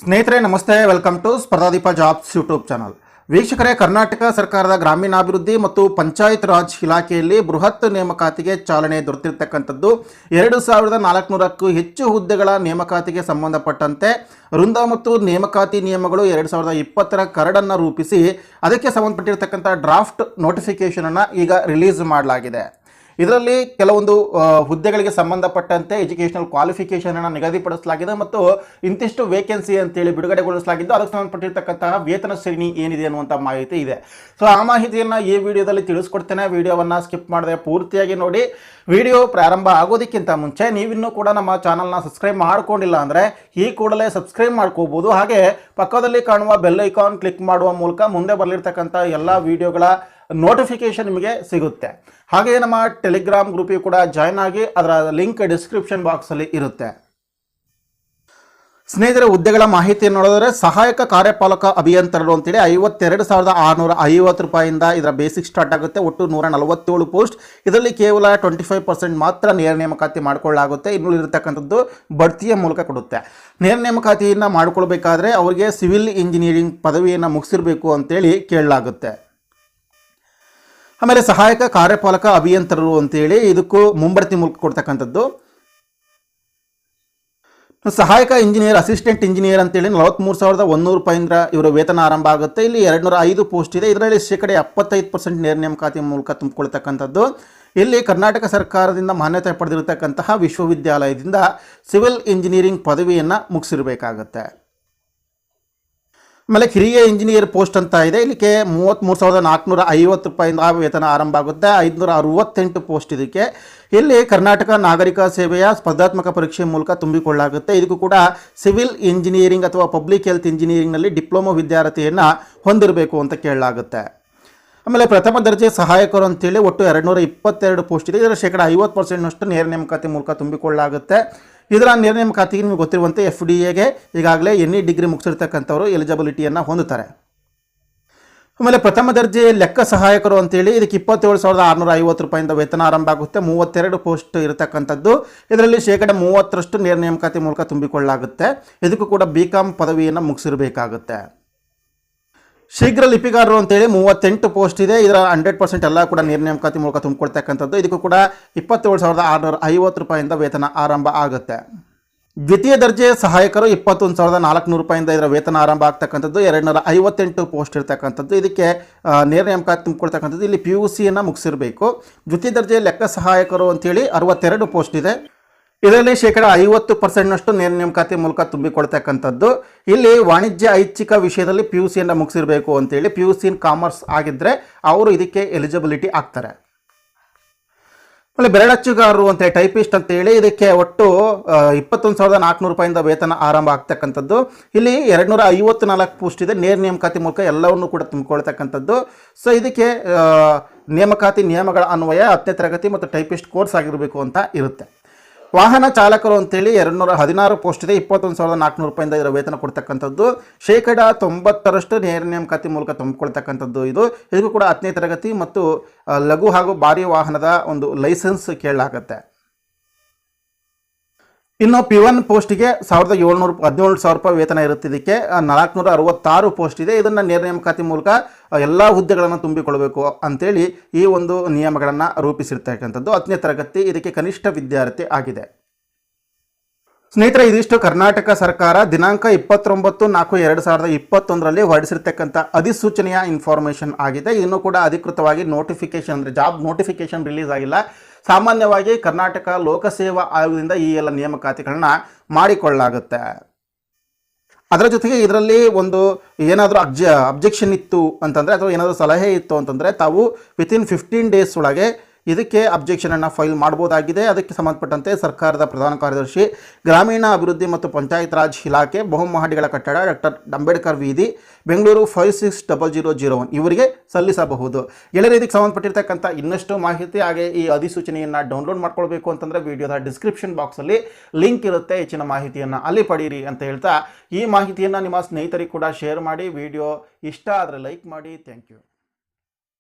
ಸ್ನೇಹಿತರೆ ನಮಸ್ತೆ, welcome to Spardhadeepa jobs YouTube channel. ವೀಕ್ಷಕರೇ, ಕರ್ನಾಟಕ ಸರ್ಕಾರದ ಗ್ರಾಮೀಣಾಭಿವೃದ್ಧಿ ಮತ್ತು ಪಂಚಾಯತ್ ರಾಜ್ ಇಲಾಖೆಯಲ್ಲಿ ಬೃಹತ್ ನೇಮಕಾತಿಗೆ ಚಾಲನೆ ದೊರೆತಿರ್ತಕ್ಕಂಥದ್ದು. 2400ಕ್ಕೂ ಹೆಚ್ಚು ಹುದ್ದೆಗಳ ನೇಮಕಾತಿಗೆ ಸಂಬಂಧಪಟ್ಟಂತೆ ವೃಂದ ಮತ್ತು ನೇಮಕಾತಿ ನಿಯಮಗಳು 2020ರ ಕರಡನ್ನು ರೂಪಿಸಿ ಅದಕ್ಕೆ ಸಂಬಂಧಪಟ್ಟಿರ್ತಕ್ಕಂಥ ಡ್ರಾಫ್ಟ್ ನೋಟಿಫಿಕೇಷನನ್ನು ಈಗ ರಿಲೀಸ್ ಮಾಡಲಾಗಿದೆ. ಇದರಲ್ಲಿ ಕೆಲವೊಂದು ಹುದ್ದೆಗಳಿಗೆ ಸಂಬಂಧಪಟ್ಟಂತೆ ಎಜುಕೇಷನಲ್ ಕ್ವಾಲಿಫಿಕೇಷನನ್ನು ನಿಗದಿಪಡಿಸಲಾಗಿದೆ ಮತ್ತು ಇಂತಿಷ್ಟು ವೇಕೆನ್ಸಿ ಅಂತೇಳಿ ಬಿಡುಗಡೆಗೊಳಿಸಲಾಗಿದ್ದು ಅದಕ್ಕೆ ಸಂಬಂಧಪಟ್ಟಿರ್ತಕ್ಕಂತಹ ವೇತನ ಶ್ರೇಣಿ ಏನಿದೆ ಅನ್ನುವಂಥ ಮಾಹಿತಿ ಇದೆ. ಸೊ ಆ ಮಾಹಿತಿಯನ್ನು ಈ ವಿಡಿಯೋದಲ್ಲಿ ತಿಳಿಸ್ಕೊಡ್ತೇನೆ. ವಿಡಿಯೋವನ್ನು ಸ್ಕಿಪ್ ಮಾಡದೆ ಪೂರ್ತಿಯಾಗಿ ನೋಡಿ. ವಿಡಿಯೋ ಪ್ರಾರಂಭ ಆಗೋದಕ್ಕಿಂತ ಮುಂಚೆ ನೀವಿನ್ನೂ ಕೂಡ ನಮ್ಮ ಚಾನಲ್ನ ಸಬ್ಸ್ಕ್ರೈಬ್ ಮಾಡ್ಕೊಂಡಿಲ್ಲ ಅಂದರೆ ಈ ಕೂಡಲೇ ಸಬ್ಸ್ಕ್ರೈಬ್ ಮಾಡ್ಕೋಬೋದು. ಹಾಗೆ ಪಕ್ಕದಲ್ಲಿ ಕಾಣುವ ಬೆಲ್ ಐಕಾನ್ ಕ್ಲಿಕ್ ಮಾಡುವ ಮೂಲಕ ಮುಂದೆ ಬರಲಿರ್ತಕ್ಕಂಥ ಎಲ್ಲ ವಿಡಿಯೋಗಳ ನೋಟಿಫಿಕೇಶನ್ ನಿಮಗೆ ಸಿಗುತ್ತೆ. ಹಾಗೆಯೇ ನಮ್ಮ ಟೆಲಿಗ್ರಾಮ್ ಗ್ರೂಪಿಗೆ ಕೂಡ ಜಾಯ್ನ್ ಆಗಿ, ಅದರ ಲಿಂಕ್ ಡಿಸ್ಕ್ರಿಪ್ಷನ್ ಬಾಕ್ಸಲ್ಲಿ ಇರುತ್ತೆ. ಸ್ನೇಹಿತರೆ, ಹುದ್ದೆಗಳ ಮಾಹಿತಿಯನ್ನು ನೋಡಿದ್ರೆ ಸಹಾಯಕ ಕಾರ್ಯಪಾಲಕ ಅಭಿಯಂತರರು ಅಂತೇಳಿ 52,650 ರೂಪಾಯಿಂದ ಇದರ ಬೇಸಿಕ್ ಸ್ಟಾರ್ಟ್ ಆಗುತ್ತೆ. ಒಟ್ಟು 147 ಪೋಸ್ಟ್. ಇದರಲ್ಲಿ ಕೇವಲ 25% ಮಾತ್ರ ನೇರ ನೇಮಕಾತಿ ಮಾಡಿಕೊಳ್ಳಲಾಗುತ್ತೆ. ಇನ್ನೂ ಇರತಕ್ಕಂಥದ್ದು ಬಡ್ತಿಯ ಮೂಲಕ ಕೊಡುತ್ತೆ. ನೇರ ನೇಮಕಾತಿಯನ್ನು ಮಾಡಿಕೊಳ್ಬೇಕಾದ್ರೆ ಅವರಿಗೆ ಸಿವಿಲ್ ಇಂಜಿನಿಯರಿಂಗ್ ಪದವಿಯನ್ನು ಮುಗಿಸಿರಬೇಕು ಅಂತೇಳಿ ಕೇಳಲಾಗುತ್ತೆ. ಆಮೇಲೆ ಸಹಾಯಕ ಕಾರ್ಯಪಾಲಕ ಅಭಿಯಂತರರು ಅಂತೇಳಿ ಇದಕ್ಕೂ ಮುಂಬಡ್ತಿ ಮೂಲಕ ಕೊಡ್ತಕ್ಕಂಥದ್ದು. ಸಹಾಯಕ ಇಂಜಿನಿಯರ್, ಅಸಿಸ್ಟೆಂಟ್ ಇಂಜಿನಿಯರ್ ಅಂತೇಳಿ 43,100 ರೂಪಾಯಿಂದ ಇವರ ವೇತನ ಆರಂಭ ಆಗುತ್ತೆ. ಇಲ್ಲಿ 205 ಪೋಸ್ಟ್ ಇದೆ. ಇದರಲ್ಲಿ 75% ನೇರ ನೇಮಕಾತಿ ಮೂಲಕ ತುಂಬಿಕೊಳ್ತಕ್ಕಂಥದ್ದು. ಇಲ್ಲಿ ಕರ್ನಾಟಕ ಸರ್ಕಾರದಿಂದ ಮಾನ್ಯತೆ ಪಡೆದಿರತಕ್ಕಂತಹ ವಿಶ್ವವಿದ್ಯಾಲಯದಿಂದ ಸಿವಿಲ್ ಇಂಜಿನಿಯರಿಂಗ್ ಪದವಿಯನ್ನು ಮುಗಿಸಿರಬೇಕಾಗತ್ತೆ. ಆಮೇಲೆ ಹಿರಿಯ ಇಂಜಿನಿಯರ್ ಪೋಸ್ಟ್ ಅಂತ ಇದೆ. ಇಲ್ಲಿಗೆ 33,450 ರೂಪಾಯಿಂದ ವೇತನ ಆರಂಭ ಆಗುತ್ತೆ. 568 ಪೋಸ್ಟ್ ಇದಕ್ಕೆ. ಇಲ್ಲಿ ಕರ್ನಾಟಕ ನಾಗರಿಕ ಸೇವೆಯ ಸ್ಪರ್ಧಾತ್ಮಕ ಪರೀಕ್ಷೆ ಮೂಲಕ ತುಂಬಿಕೊಳ್ಳಲಾಗುತ್ತೆ. ಇದಕ್ಕೂ ಕೂಡ ಸಿವಿಲ್ ಇಂಜಿನಿಯರಿಂಗ್ ಅಥವಾ ಪಬ್ಲಿಕ್ ಹೆಲ್ತ್ ಇಂಜಿನಿಯರಿಂಗ್ನಲ್ಲಿ ಡಿಪ್ಲೊಮಾ ವಿದ್ಯಾರ್ಥಿಯನ್ನು ಹೊಂದಿರಬೇಕು ಅಂತ ಕೇಳಲಾಗುತ್ತೆ. ಆಮೇಲೆ ಪ್ರಥಮ ದರ್ಜೆ ಸಹಾಯಕರು ಅಂತೇಳಿ ಒಟ್ಟು 222 ಪೋಸ್ಟ್ ಇದೆ. ಇದರ 50%ನಷ್ಟು ನೇರ ನೇಮಕಾತಿ ಮೂಲಕ ತುಂಬಿಕೊಳ್ಳಲಾಗುತ್ತೆ. ಇದರ ನೇರ ನೇಮಕಾತಿಗೆ ನಿಮಗೆ ಗೊತ್ತಿರುವಂತೆ FDA ಈಗಾಗಲೇ NE ಡಿಗ್ರಿ ಮುಗಿಸಿರ್ತಕ್ಕಂಥವರು ಎಲಿಜಿಬಿಲಿಟಿಯನ್ನು ಹೊಂದುತ್ತಾರೆ. ಆಮೇಲೆ ಪ್ರಥಮ ದರ್ಜೆ ಲೆಕ್ಕ ಸಹಾಯಕರು ಅಂತೇಳಿ ಇದಕ್ಕೆ 27,650 ರೂಪಾಯಿಂದ ವೇತನ ಆರಂಭ ಆಗುತ್ತೆ. 32 ಪೋಸ್ಟ್ ಇರತಕ್ಕಂಥದ್ದು. ಇದರಲ್ಲಿ 30% ನೇರ ನೇಮಕಾತಿ ಮೂಲಕ ತುಂಬಿಕೊಳ್ಳಲಾಗುತ್ತೆ. ಇದಕ್ಕೂ ಕೂಡ BCom ಪದವಿಯನ್ನು ಮುಗಿಸಿರಬೇಕಾಗುತ್ತೆ. ಶೀಘ್ರ ಲಿಪಿಗಾರರು ಅಂತೇಳಿ 38 ಪೋಸ್ಟ್ ಇದೆ. ಇದರ 100% ಎಲ್ಲ ಕೂಡ ನೇರ ನೇಮಕಾತಿ ಮೂಲಕ ತುಂಬಿಕೊಳ್ತಕ್ಕಂಥದ್ದು. ಇದಕ್ಕೂ ಕೂಡ 27,650 ರೂಪಾಯಿಂದ ವೇತನ ಆರಂಭ ಆಗುತ್ತೆ. ದ್ವಿತೀಯ ದರ್ಜೆ ಸಹಾಯಕರು 21,400 ರೂಪಾಯಿಂದ ಇದರ ವೇತನ ಆರಂಭ ಆಗ್ತಕ್ಕಂಥದ್ದು. 258 ಪೋಸ್ಟ್ ಇರ್ತಕ್ಕಂಥದ್ದು. ಇದಕ್ಕೆ ನೇರ ನೇಮಕಾತಿ ತುಂಬಿಕೊಳ್ತಕ್ಕಂಥದ್ದು. ಇಲ್ಲಿ PUCಯನ್ನು ಮುಗಿಸಿರಬೇಕು. ದ್ವಿತೀಯ ದರ್ಜೆ ಲೆಕ್ಕ ಸಹಾಯಕರು ಅಂತೇಳಿ 62 ಪೋಸ್ಟ್ ಇದೆ. ಇದರಲ್ಲಿ 50%ನಷ್ಟು ನೇರ ನೇಮಕಾತಿ ಮೂಲಕ ತುಂಬಿಕೊಳ್ತಕ್ಕಂಥದ್ದು. ಇಲ್ಲಿ ವಾಣಿಜ್ಯ ಐಚ್ಛಿಕ ವಿಷಯದಲ್ಲಿ PUCಯನ್ನು ಮುಗಿಸಿರಬೇಕು ಅಂತೇಳಿ, PUC ಇನ್ ಕಾಮರ್ಸ್ ಆಗಿದ್ದರೆ ಅವರು ಇದಕ್ಕೆ ಎಲಿಜಿಬಿಲಿಟಿ ಆಗ್ತಾರೆ. ಆಮೇಲೆ ಬೆರಳಚ್ಚುಗಾರರು ಅಂತ ಟೈಪಿಸ್ಟ್ ಅಂತೇಳಿ ಇದಕ್ಕೆ ಒಟ್ಟು 21,400 ರೂಪಾಯಿಂದ ವೇತನ ಆರಂಭ ಆಗ್ತಕ್ಕಂಥದ್ದು. ಇಲ್ಲಿ 254 ಪೋಸ್ಟ್ ಇದೆ. ನೇರ ನೇಮಕಾತಿ ಮೂಲಕ ಎಲ್ಲವನ್ನು ಕೂಡ ತುಂಬಿಕೊಳ್ತಕ್ಕಂಥದ್ದು. ಸೊ ಇದಕ್ಕೆ ನೇಮಕಾತಿ ನಿಯಮಗಳ ಅನ್ವಯ 10ನೇ ತರಗತಿ ಮತ್ತು ಟೈಪಿಸ್ಟ್ ಕೋರ್ಸ್ ಆಗಿರಬೇಕು ಅಂತ ಇರುತ್ತೆ. ವಾಹನ ಚಾಲಕರು ಅಂತೇಳಿ 216 ಪೋಸ್ಟ್ ಇದೆ. 21,400 ರೂಪಾಯಿಂದ ಇದರ ವೇತನ ಕೊಡ್ತಕ್ಕಂಥದ್ದು. 90% ನೇರ ನೇಮಕಾತಿ ಮೂಲಕ ತುಂಬಿಕೊಳ್ತಕ್ಕಂಥದ್ದು. ಇದಕ್ಕೂ ಕೂಡ 10ನೇ ತರಗತಿ ಮತ್ತು ಲಘು ಹಾಗೂ ಭಾರಿ ವಾಹನದ ಒಂದು ಲೈಸೆನ್ಸ್ ಕೇಳಲಾಗುತ್ತೆ. ಇನ್ನು P1 ಪೋಸ್ಟಿಗೆ 17,000 ರೂಪಾಯಿ ವೇತನ ಇರುತ್ತೆ. ಇದಕ್ಕೆ 466 ಪೋಸ್ಟ್ ಇದೆ. ಇದನ್ನು ನೇರ ನೇಮಕಾತಿ ಮೂಲಕ ಎಲ್ಲ ಹುದ್ದೆಗಳನ್ನು ತುಂಬಿಕೊಳ್ಳಬೇಕು ಅಂತೇಳಿ ಈ ಒಂದು ನಿಯಮಗಳನ್ನು ರೂಪಿಸಿರ್ತಕ್ಕಂಥದ್ದು. 10ನೇ ತರಗತಿ ಇದಕ್ಕೆ ಕನಿಷ್ಠ ವಿದ್ಯಾರ್ಥಿ ಆಗಿದೆ. ಸ್ನೇಹಿತರೆ, ಇದಿಷ್ಟು ಕರ್ನಾಟಕ ಸರ್ಕಾರ ದಿನಾಂಕ 29/4/2021 ಹೊರಡಿಸಿರ್ತಕ್ಕಂಥ ಅಧಿಸೂಚನೆಯ ಇನ್ಫಾರ್ಮೇಷನ್ ಆಗಿದೆ. ಇನ್ನೂ ಕೂಡ ಅಧಿಕೃತವಾಗಿ ನೋಟಿಫಿಕೇಶನ್ ಅಂದರೆ ಜಾಬ್ ನೋಟಿಫಿಕೇಶನ್ ರಿಲೀಸ್ ಆಗಿಲ್ಲ. ಸಾಮಾನ್ಯವಾಗಿ ಕರ್ನಾಟಕ ಲೋಕಸೇವಾ ಆಯೋಗದಿಂದ ಈ ಎಲ್ಲ ನೇಮಕಾತಿಗಳನ್ನ ಮಾಡಿಕೊಳ್ಳಲಾಗುತ್ತೆ. ಅದರ ಜೊತೆಗೆ ಇದರಲ್ಲಿ ಒಂದು ಏನಾದರೂ ಅಬ್ಜೆಕ್ಷನ್ ಇತ್ತು ಅಂತಂದರೆ ಅಥವಾ ಏನಾದರೂ ಸಲಹೆ ಇತ್ತು ಅಂತಂದರೆ ತಾವು ವಿತಿನ್ 15 ಡೇಸ್ ಒಳಗೆ ಇದಕ್ಕೆ ಅಬ್ಜೆಕ್ಷನನ್ನು ಫೈಲ್ ಮಾಡ್ಬೋದಾಗಿದೆ. ಅದಕ್ಕೆ ಸಂಬಂಧಪಟ್ಟಂತೆ ಸರ್ಕಾರದ ಪ್ರಧಾನ ಕಾರ್ಯದರ್ಶಿ, ಗ್ರಾಮೀಣ ಅಭಿವೃದ್ಧಿ ಮತ್ತು ಪಂಚಾಯತ್ ರಾಜ್ ಇಲಾಖೆ, ಬಹುಮಹಡಿಗಳ ಕಟ್ಟಡ, ಡಾಕ್ಟರ್ ಅಂಬೇಡ್ಕರ್ ವೀದಿ, ಬೆಂಗಳೂರು 560001 ಇವರಿಗೆ ಸಲ್ಲಿಸಬಹುದು. ಗೆಳೆಯರು, ಇದಕ್ಕೆ ಸಂಬಂಧಪಟ್ಟಿರ್ತಕ್ಕಂಥ ಇನ್ನಷ್ಟು ಮಾಹಿತಿ ಹಾಗೆ ಈ ಅಧಿಸೂಚನೆಯನ್ನು ಡೌನ್ಲೋಡ್ ಮಾಡ್ಕೊಳ್ಬೇಕು ಅಂತಂದರೆ ವಿಡಿಯೋದ ಡಿಸ್ಕ್ರಿಪ್ಷನ್ ಬಾಕ್ಸಲ್ಲಿ ಲಿಂಕ್ ಇರುತ್ತೆ. ಹೆಚ್ಚಿನ ಮಾಹಿತಿಯನ್ನು ಅಲ್ಲಿ ಪಡೀರಿ ಅಂತ ಹೇಳ್ತಾ ಈ ಮಾಹಿತಿಯನ್ನು ನಿಮ್ಮ ಸ್ನೇಹಿತರಿಗೆ ಕೂಡ ಶೇರ್ ಮಾಡಿ. ವಿಡಿಯೋ ಇಷ್ಟ ಆದರೆ ಲೈಕ್ ಮಾಡಿ. Thank you.